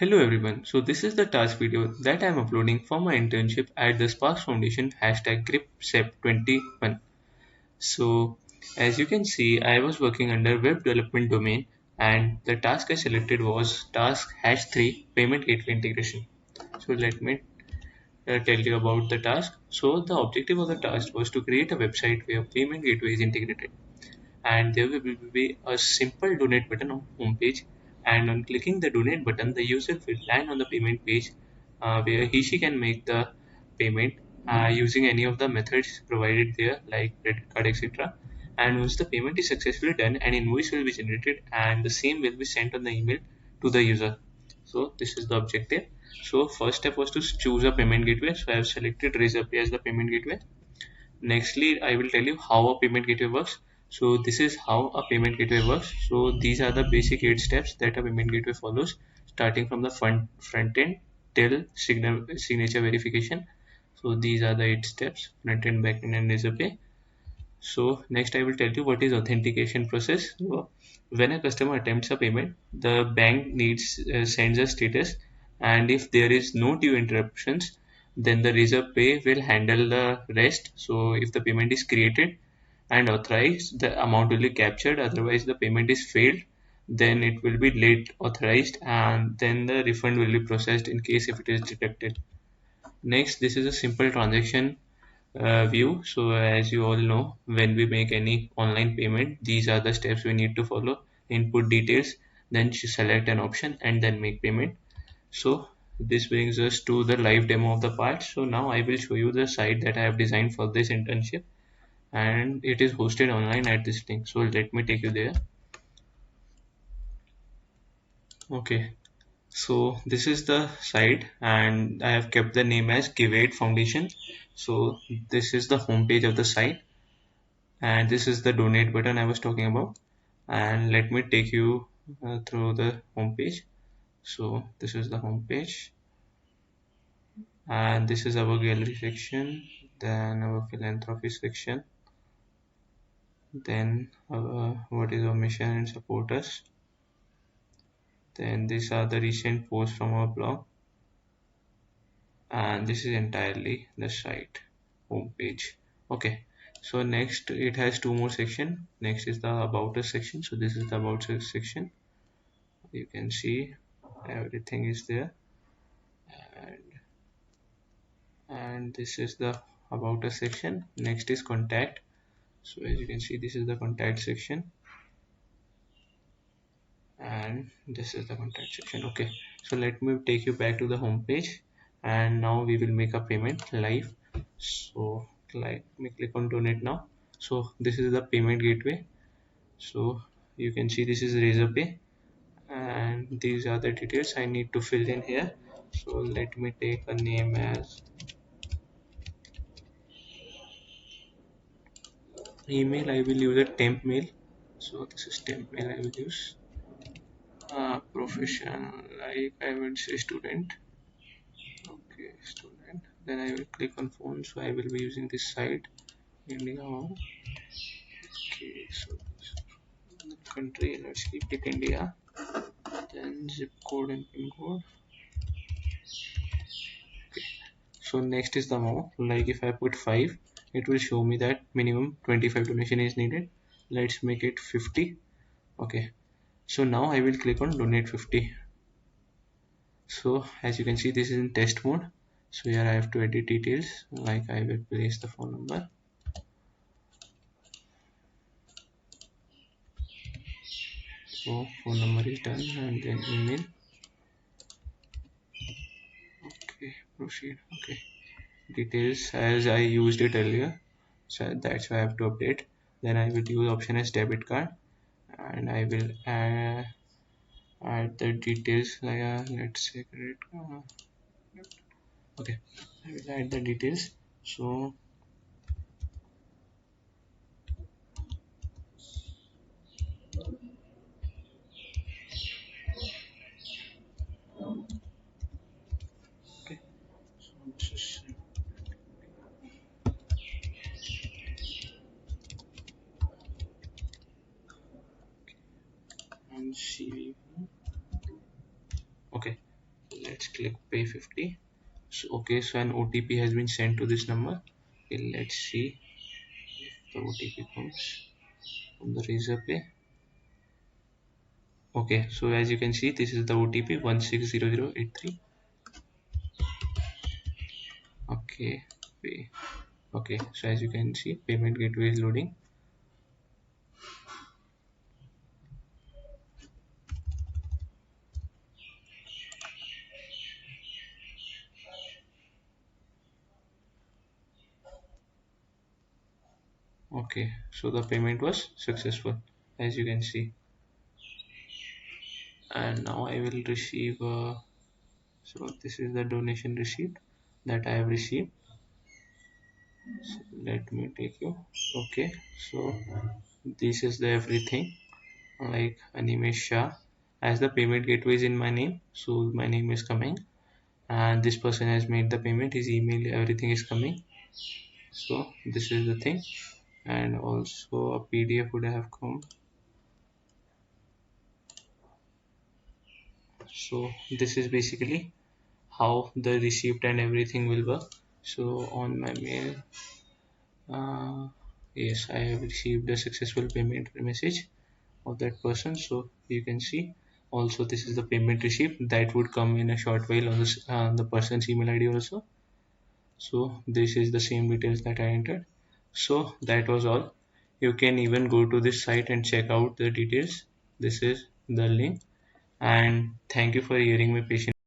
Hello everyone, so this is the task video that I am uploading for my internship at the Sparks Foundation #GripSep21. So as you can see, I was working under web development domain and the task I selected was task #3 payment gateway integration. So let me tell you about the task. So the objective of the task was to create a website where payment gateway is integrated and there will be a simple donate button on homepage, and on clicking the donate button the user will land on the payment page where she can make the payment using any of the methods provided there like credit card, etc. And once the payment is successfully done, an invoice will be generated and the same will be sent on the email to the user. So this is the objective. So first step was to choose a payment gateway, so I have selected Razorpay as the payment gateway. Nextly, I will tell you how a payment gateway works. So this is how a payment gateway works. So these are the basic 8 steps that a payment gateway follows, starting from the front end till signature verification. So these are the 8 steps: front end, back end, and Razorpay. So next I will tell you what is authentication process. So when a customer attempts a payment, the bank needs sends a status, and if there is no due interruptions, then the Razorpay will handle the rest. So if the payment is created and authorized, the amount will be captured. Otherwise, the payment is failed, then it will be late authorized, and then the refund will be processed in case if it is detected. Next, this is a simple transaction view. So as you all know, when we make any online payment, these are the steps we need to follow: input details, then select an option, and then make payment. So this brings us to the live demo of the part. So now I will show you the site that I have designed for this internship, and it is hosted online at this link. So let me take you there. Okay, so this is the site and I have kept the name as Give8 Foundation. So this is the home page of the site, and this is the donate button I was talking about. And let me take you through the home page. So this is the home page, and this is our gallery section, then our philanthropy section, then our, what is our mission and support us, then these are the recent posts from our blog, and this is entirely the site home page. Okay, so next it has two more section. Next is the about us section. So this is the about us section. You can see everything is there, and this is the about us section. Next is contact. So as you can see, this is the contact section, and this is the contact section. Okay, so let me take you back to the home page, and now we will make a payment live. So let me click on donate now. So this is the payment gateway. So you can see this is Razorpay, and these are the details I need to fill in here. So let me take a name as email. I will use a temp mail. So this is temp mail I will use. Profession, like I will say student. Okay, student. Then I will click on phone. So I will be using this site, India. Okay, so country, let's keep it India. Then zip code and pin code. So next is the amount. Like if I put 5, it will show me that minimum 25 donation is needed. Let's make it 50. Okay, so now I will click on donate 50. So as you can see, this is in test mode. So here I have to edit details, like I will place the phone number. So phone number is done, and then email. Okay, proceed. Okay, details as I used it earlier, so that's why I have to update. Then I will use option as debit card, and I will add the details like let's say credit card. Okay, I will add the details. So okay, so this is and CV. Okay, let's click pay 50. So, okay, so an OTP has been sent to this number. Okay, let's see if the OTP comes from the Razorpay. Okay, so as you can see, this is the OTP 160083. Okay, pay. Okay, so as you can see, payment gateway is loading. Okay, so the payment was successful, as you can see. And now I will receive so this is the donation receipt that I have received. So let me take you. Okay, so this is the everything, like Animesh Shah, as the payment gateway is in my name, so my name is coming, and this person has made the payment, his email, everything is coming. So this is the thing, and also a PDF would have come. So this is basically how the receipt and everything will work. So on my mail, yes, I have received a successful payment message of that person. So you can see also this is the payment receipt that would come in a short while on this, the person's email ID also. So this is the same details that I entered. So that was all. You can even go to this site and check out the details. This is the link, and thank you for hearing me patiently.